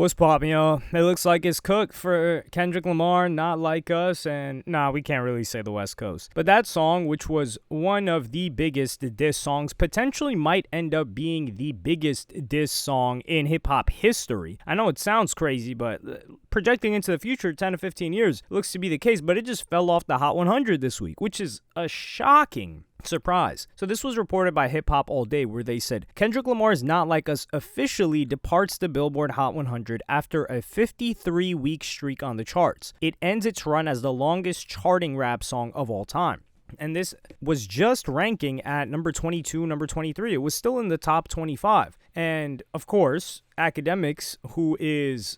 What's poppin', yo? It looks like it's cooked for Kendrick Lamar, Not Like Us, and we can't really say the West Coast. But that song, which was one of the biggest diss songs, potentially might end up being the biggest diss song in hip-hop history. I know it sounds crazy, but projecting into the future, 10 to 15 years, looks to be the case, but it just fell off the Hot 100 this week, which is a shocking surprise. So this was reported by Hip Hop All Day, where they said Kendrick Lamar's Not Like Us officially departs the Billboard Hot 100 after a 53-week streak on the charts. It ends its run as the longest charting rap song of all time. And this was just ranking at number 22, number 23. It was still in the top 25. And of course, Academics, who is...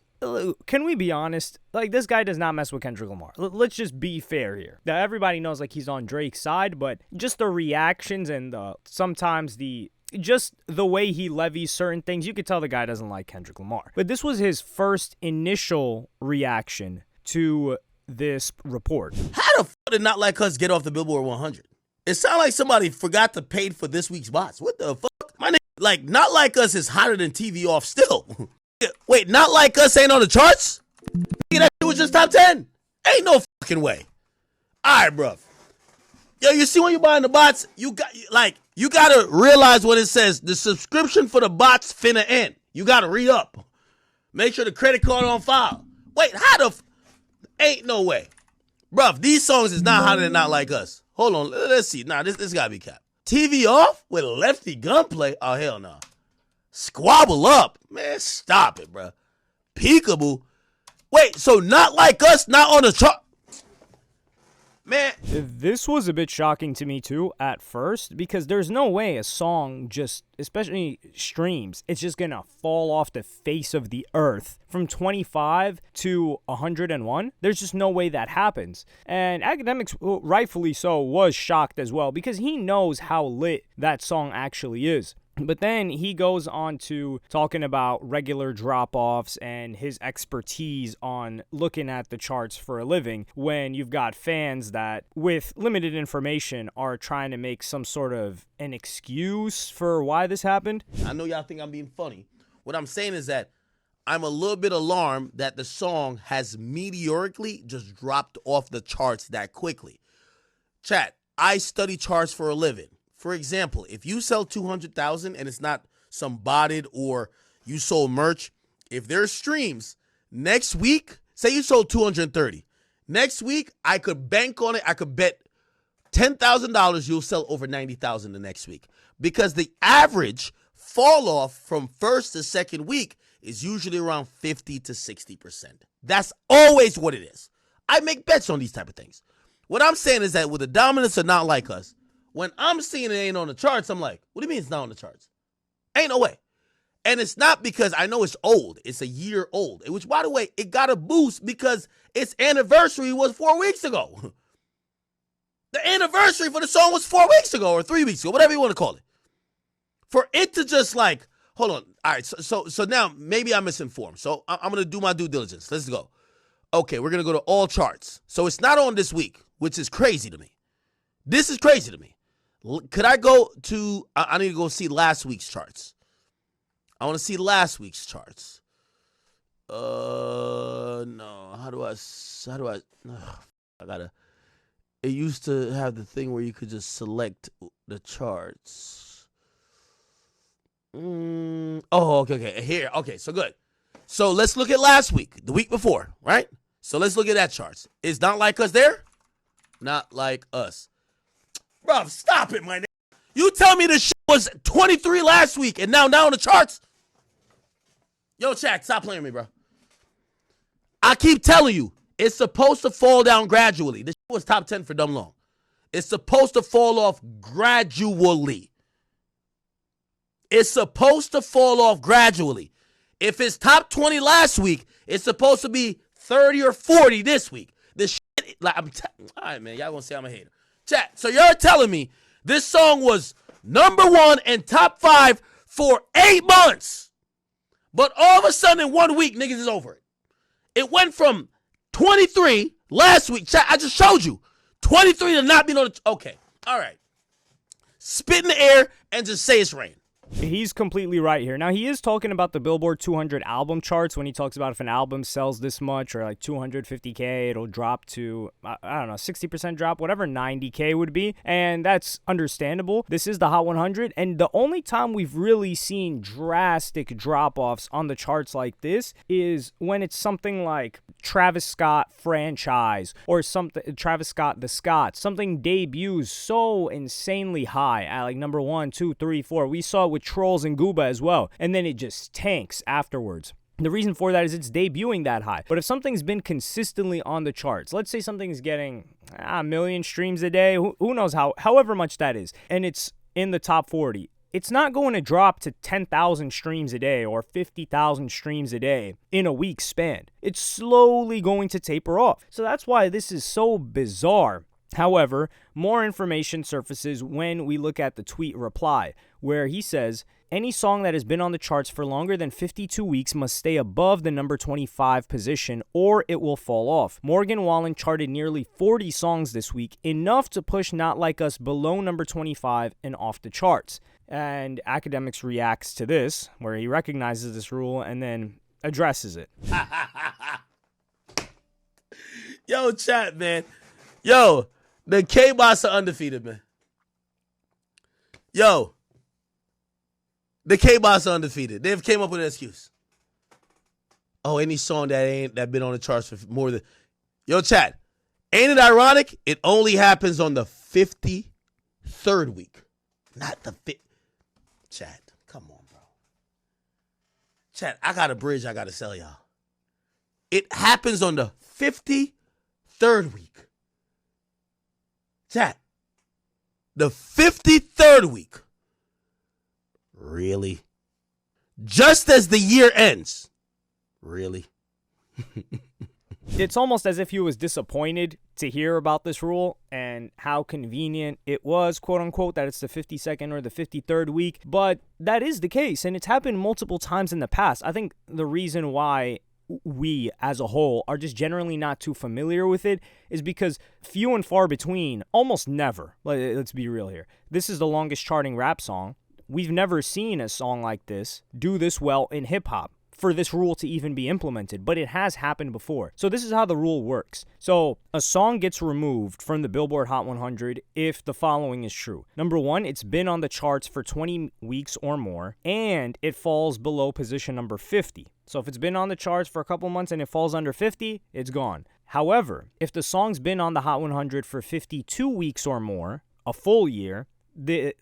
Can we be honest? Like, this guy does not mess with Kendrick Lamar. Let's just be fair here. Now, everybody knows, like, he's on Drake's side, but just the reactions and sometimes just the way he levies certain things, you could tell the guy doesn't like Kendrick Lamar. But this was his first initial reaction to this report. How the fuck did Not Like Us get off the Billboard 100? It sounded like somebody forgot to pay for this week's bots. What the fuck? My nigga, like, Not Like Us is hotter than TV Off still. Wait, Not Like Us ain't on the charts? That shit was just top 10. Ain't no fucking way. All right, bruv. Yo, you see when you're buying the bots, you gotta realize what it says. The subscription for the bots finna end. You gotta re-up. Make sure the credit card on file. Wait, how the ain't no way. Bruv, these songs is not hotter than Not Like Us. Hold on, let's see. Nah, this gotta be cap. TV Off with Lefty Gunplay? Oh, hell no. Squabble Up. Man, stop it, bro. Peekaboo. Wait, so Not Like Us, not on the chart? Man. This was a bit shocking to me, too, at first, because there's no way a song just, especially streams, it's just going to fall off the face of the earth from 25 to 101. There's just no way that happens. And Academics, rightfully so, was shocked as well, because he knows how lit that song actually is. But then he goes on to talking about regular drop-offs and his expertise on looking at the charts for a living when you've got fans that, with limited information, are trying to make some sort of an excuse for why this happened. I know y'all think I'm being funny. What I'm saying is that I'm a little bit alarmed that the song has meteorically just dropped off the charts that quickly. Chat, I study charts for a living. For example, if you sell 200,000 and it's not some botted or you sold merch, if there's streams, next week, say you sold 230. Next week, I could bank on it. I could bet $10,000 you'll sell over 90,000 the next week. Because the average fall off from first to second week is usually around 50 to 60%. That's always what it is. I make bets on these type of things. What I'm saying is that with the dominance of Not Like Us, when I'm seeing it ain't on the charts, I'm like, what do you mean it's not on the charts? Ain't no way. And it's not because I know it's old. It's a year old. Which, by the way, it got a boost because its anniversary was 4 weeks ago. The anniversary for the song was 4 weeks ago or 3 weeks ago, whatever you want to call it. For it to just like, hold on. All right, so now maybe I'm misinformed. So I'm going to do my due diligence. Let's go. Okay, we're going to go to all charts. So it's not on this week, which is crazy to me. This is crazy to me. Could I go to, I need to go see last week's charts. I want to see last week's charts. No, it used to have the thing where you could just select the charts. Okay, here, okay, so good. So let's look at last week, the week before, right? So let's look at that charts. Is Not Like Us there? Not Like Us. Bro, stop it, my nigga. You tell me the shit was 23 last week and now on the charts? Yo, chat, stop playing with me, bro. I keep telling you, it's supposed to fall down gradually. This shit was top 10 for dumb long. It's supposed to fall off gradually. It's supposed to fall off gradually. If it's top 20 last week, it's supposed to be 30 or 40 this week. This shit, like, all right, man, y'all gonna say I'm a hater. Chat, so you're telling me this song was number 1 and top 5 for 8 months. But all of a sudden in 1 week, niggas is over it. It went from 23 last week. Chat, I just showed you. 23 to not be on the... Okay, all right. Spit in the air and just say it's rain. He's completely right here. Now, he is talking about the Billboard 200 album charts when he talks about if an album sells this much or like 250K, it'll drop to, I don't know, 60% drop, whatever 90K would be. And that's understandable. This is the Hot 100. And the only time we've really seen drastic drop-offs on the charts like this is when it's something like Travis Scott Franchise or something, Travis Scott The Scott. Something debuts so insanely high at like number 1, 2, 3, 4. We saw it with Trolls and Gooba as well, and then it just tanks afterwards. The reason for that is it's debuting that high. But if something's been consistently on the charts, let's say something's getting a million streams a day, who knows however much that is, and it's in the top 40, it's not going to drop to 10,000 streams a day or 50,000 streams a day in a week's span. It's slowly going to taper off. So that's why this is so bizarre. However, more information surfaces when we look at the tweet reply, where he says, any song that has been on the charts for longer than 52 weeks must stay above the number 25 position or it will fall off. Morgan Wallen charted nearly 40 songs this week, enough to push Not Like Us below number 25 and off the charts. And Academics reacts to this, where he recognizes this rule and then addresses it. Yo, chat, man. Yo, the K-Boss are undefeated, man. Yo, the K-Boss are undefeated. They've came up with an excuse. Oh, any song that been on the charts for more than... Yo, chat, ain't it ironic? It only happens on the 53rd week, not the 5th. Chat, come on, bro. Chat, I got a bridge I got to sell y'all. It happens on the 53rd week. Chat, the 53rd week. Really? Just as the year ends. Really? It's almost as if he was disappointed to hear about this rule and how convenient it was, quote unquote, that it's the 52nd or the 53rd week. But that is the case, and it's happened multiple times in the past. I think the reason why we as a whole are just generally not too familiar with it is because few and far between, almost never, let's be real here, this is the longest charting rap song. We've never seen a song like this do this well in hip-hop for this rule to even be implemented, but it has happened before. So this is how the rule works. So a song gets removed from the Billboard Hot 100 if the following is true. Number 1, it's been on the charts for 20 weeks or more, and it falls below position number 50. So if it's been on the charts for a couple months and it falls under 50, it's gone. However, if the song's been on the Hot 100 for 52 weeks or more, a full year, the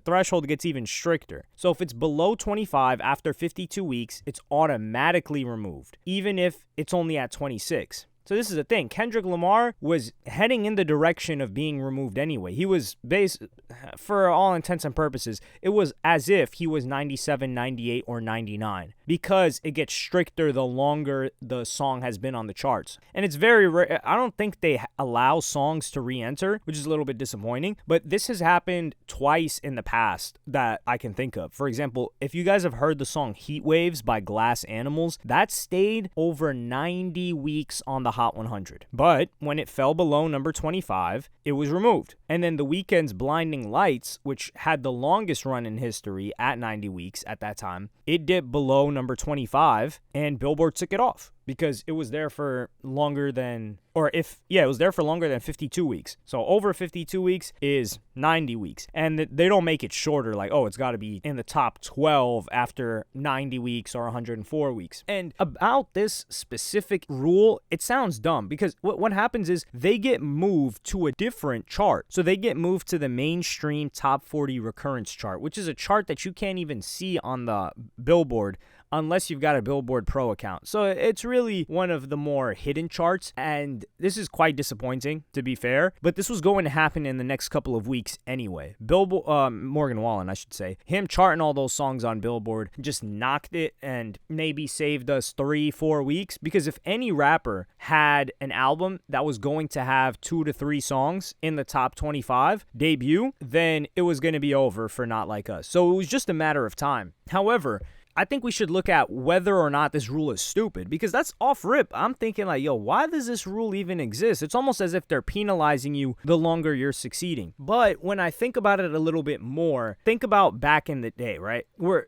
threshold gets even stricter. So if it's below 25 after 52 weeks, it's automatically removed, even if it's only at 26. So this is the thing. Kendrick Lamar was heading in the direction of being removed anyway. He was for all intents and purposes, it was as if he was 97, 98, or 99 because it gets stricter the longer the song has been on the charts. And it's very rare. I don't think they allow songs to re-enter, which is a little bit disappointing. But this has happened twice in the past that I can think of. For example, if you guys have heard the song Heat Waves by Glass Animals, that stayed over 90 weeks on the Hot 100. But when it fell below number 25, it was removed. And then The Weeknd's Blinding Lights, which had the longest run in history at 90 weeks at that time, it dipped below number 25 and Billboard took it off because it was there for longer than, it was there for longer than 52 weeks. So over 52 weeks is 90 weeks. And they don't make it shorter, like, oh, it's got to be in the top 12 after 90 weeks or 104 weeks. And about this specific rule, it sounds dumb because what happens is they get moved to a different chart. So they get moved to the mainstream top 40 recurrence chart, which is a chart that you can't even see on the Billboard unless you've got a Billboard Pro account. So it's really one of the more hidden charts, and this is quite disappointing, to be fair, but this was going to happen in the next couple of weeks anyway. Morgan Wallen, I should say, him charting all those songs on Billboard just knocked it and maybe saved us 3-4 weeks, because if any rapper had an album that was going to have 2 to 3 songs in the top 25 debut, then it was going to be over for Not Like Us. So it was just a matter of time. However, I think we should look at whether or not this rule is stupid, because that's off rip. I'm thinking like, yo, why does this rule even exist? It's almost as if they're penalizing you the longer you're succeeding. But when I think about it a little bit more, think about back in the day, right? Where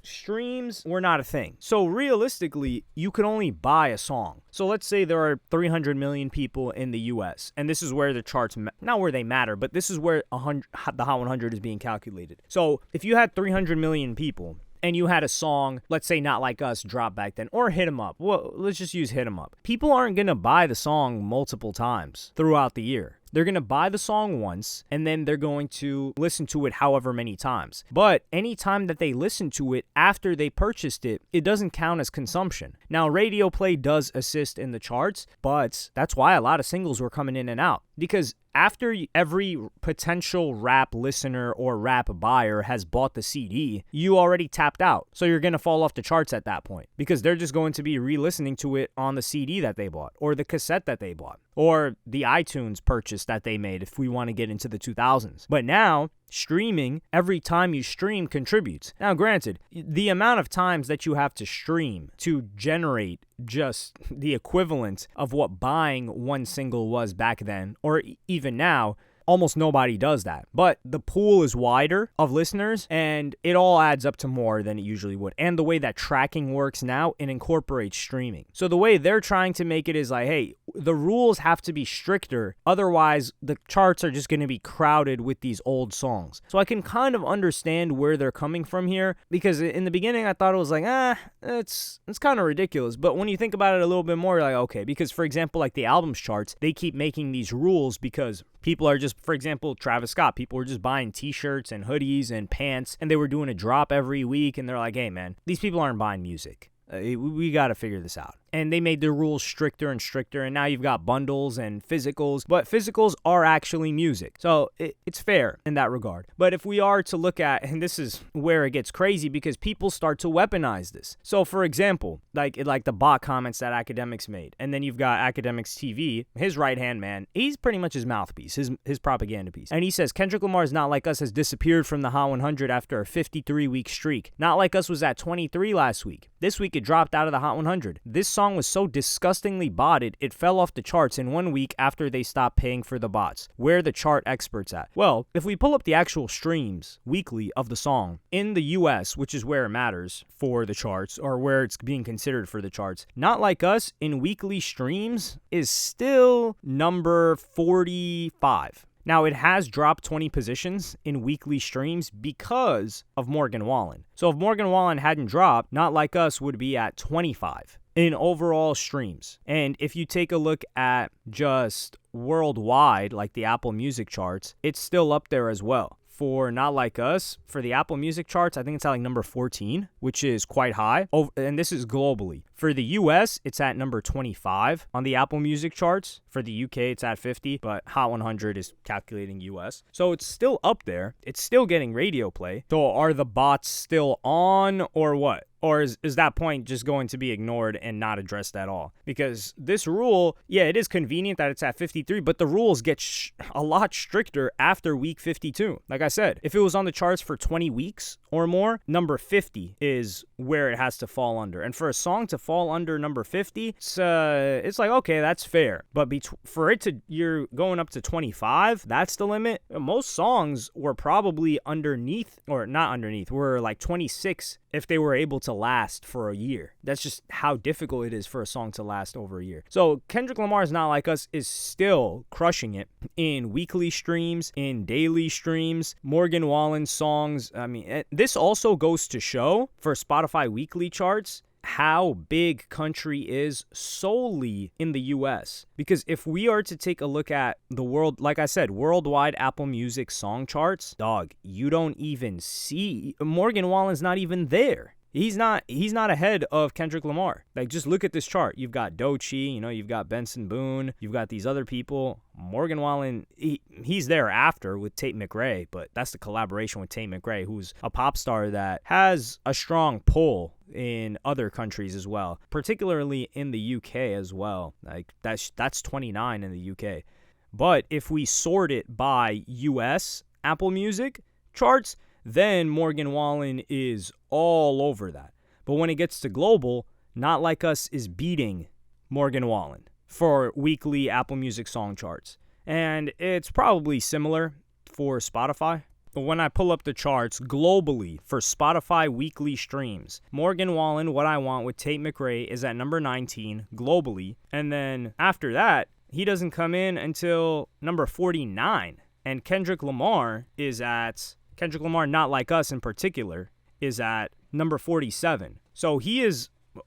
streams were not a thing. So realistically, you could only buy a song. So let's say there are 300 million people in the US, and this is where the charts, not where they matter, but this is where the Hot 100 is being calculated. So if you had 300 million people, and you had a song, let's say Not Like Us, drop back then, or Hit 'Em Up. Well, let's just use Hit 'Em Up. People aren't going to buy the song multiple times throughout the year. They're going to buy the song once, and then they're going to listen to it however many times. But any time that they listen to it after they purchased it, it doesn't count as consumption. Now, radio play does assist in the charts, but that's why a lot of singles were coming in and out. Because after every potential rap listener or rap buyer has bought the CD, you already tapped out. So you're going to fall off the charts at that point, because they're just going to be re-listening to it on the CD that they bought, or the cassette that they bought, or the iTunes purchase that they made, if we want to get into the 2000s. But now, streaming, every time you stream contributes. Now, granted, the amount of times that you have to stream to generate just the equivalent of what buying one single was back then, or even now, almost nobody does that. But the pool is wider of listeners, and it all adds up to more than it usually would. And the way that tracking works now, it incorporates streaming. So the way they're trying to make it is like, hey, the rules have to be stricter. Otherwise, the charts are just going to be crowded with these old songs. So I can kind of understand where they're coming from here, because in the beginning, I thought it was like, it's kind of ridiculous. But when you think about it a little bit more, you're like, okay, because for example, like the albums charts, they keep making these rules because people are just, for example, Travis Scott, people were just buying t-shirts and hoodies and pants, and they were doing a drop every week, and they're like, hey man, these people aren't buying music. We got to figure this out. And they made the rules stricter and stricter, and now you've got bundles and physicals, but physicals are actually music. So it's fair in that regard. But if we are to look at, and this is where it gets crazy, because people start to weaponize this. So for example, like the bot comments that Academics made, and then you've got Academics TV, his right-hand man, he's pretty much his mouthpiece, his propaganda piece. And he says, Kendrick Lamar's Not Like Us has disappeared from the Hot 100 after a 53-week streak. Not Like Us was at 23 last week. This week it dropped out of the Hot 100. This song was so disgustingly botted, it fell off the charts in 1 week after they stopped paying for the bots. Where are the chart experts at? Well, if we pull up the actual streams weekly of the song in the US, which is where it matters for the charts, or where it's being considered for the charts, Not Like Us in weekly streams is still number 45. Now, it has dropped 20 positions in weekly streams because of Morgan Wallen. So if Morgan Wallen hadn't dropped, Not Like Us would be at 25 in overall streams. And if you take a look at just worldwide, like the Apple Music charts, it's still up there as well. For Not Like Us, for the Apple Music charts, I think it's at like number 14, which is quite high. And this is globally. For the US, it's at number 25 on the Apple Music charts. For the UK, it's at 50, but Hot 100 is calculating US. So it's still up there. It's still getting radio play. So are the bots still on, or what? Or is that point just going to be ignored and not addressed at all? Because this rule, yeah, it is convenient that it's at 53, but the rules get a lot stricter after week 52. Like I said, if it was on the charts for 20 weeks or more, number 50 is where it has to fall under. And for a song to fall under number 50, it's like, okay, that's fair. But for it to, you're going up to 25, that's the limit. Most songs were probably underneath, or not underneath, were like 26 if they were able to last for a year. That's just how difficult it is for a song to last over a year. So Kendrick Lamar's Not Like Us is still crushing it in weekly streams, in daily streams. Morgan Wallen's songs, I mean, this also goes to show for Spotify weekly charts how big country is solely in the US. Because if we are to take a look at the world, like I said, worldwide Apple Music song charts, dog, you don't even see, Morgan Wallen's not even there. He's not ahead of Kendrick Lamar. Like, just look at this chart. You've got Doechii, you've got Benson Boone, you've got these other people. Morgan Wallen, he's there after with Tate McRae, but that's the collaboration with Tate McRae, who's a pop star that has a strong pull in other countries as well, particularly in the UK as well. Like, that's 29 in the UK. But if we sort it by US Apple Music charts, then Morgan Wallen is all over that. But when it gets to global, Not Like Us is beating Morgan Wallen for weekly Apple Music song charts. And it's probably similar for Spotify. But when I pull up the charts globally for Spotify weekly streams, Morgan Wallen, What I Want with Tate McRae is at number 19 globally. And then after that, he doesn't come in until number 49. And Kendrick Lamar, Not Like Us in particular, is at number 47. So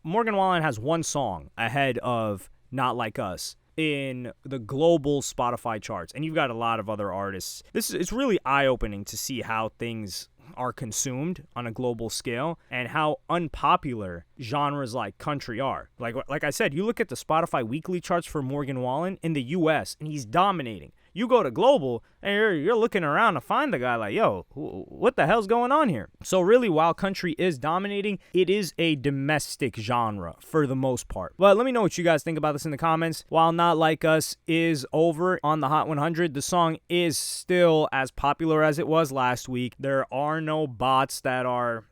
Morgan Wallen has one song ahead of Not Like Us in the global Spotify charts. And you've got a lot of other artists. It's really eye-opening to see how things are consumed on a global scale and how unpopular genres like country are. Like I said, you look at the Spotify weekly charts for Morgan Wallen in the US and he's dominating. You go to global and you're looking around to find the guy like, yo, what the hell's going on here? So really, while country is dominating, it is a domestic genre for the most part. But let me know what you guys think about this in the comments. While Not Like Us is over on the Hot 100, the song is still as popular as it was last week. There are no bots that are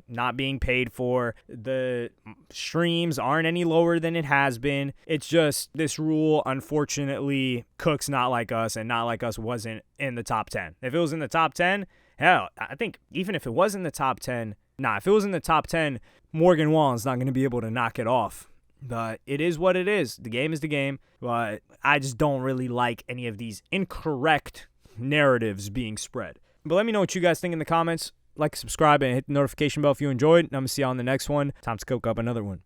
not being paid for. The streams aren't any lower than it has been. It's just this rule, unfortunately, cooks Not Like Us, and Not Like Us wasn't in the top 10. If it was in the top 10, hell, I think even if it was in the top 10, if it was in the top 10, Morgan Wallen's not going to be able to knock it off. But it is what it is. The game is the game. But I just don't really like any of these incorrect narratives being spread. But let me know what you guys think in the comments. Like, subscribe, and hit the notification bell if you enjoyed. And I'm going to see you on the next one. Time to cook up another one.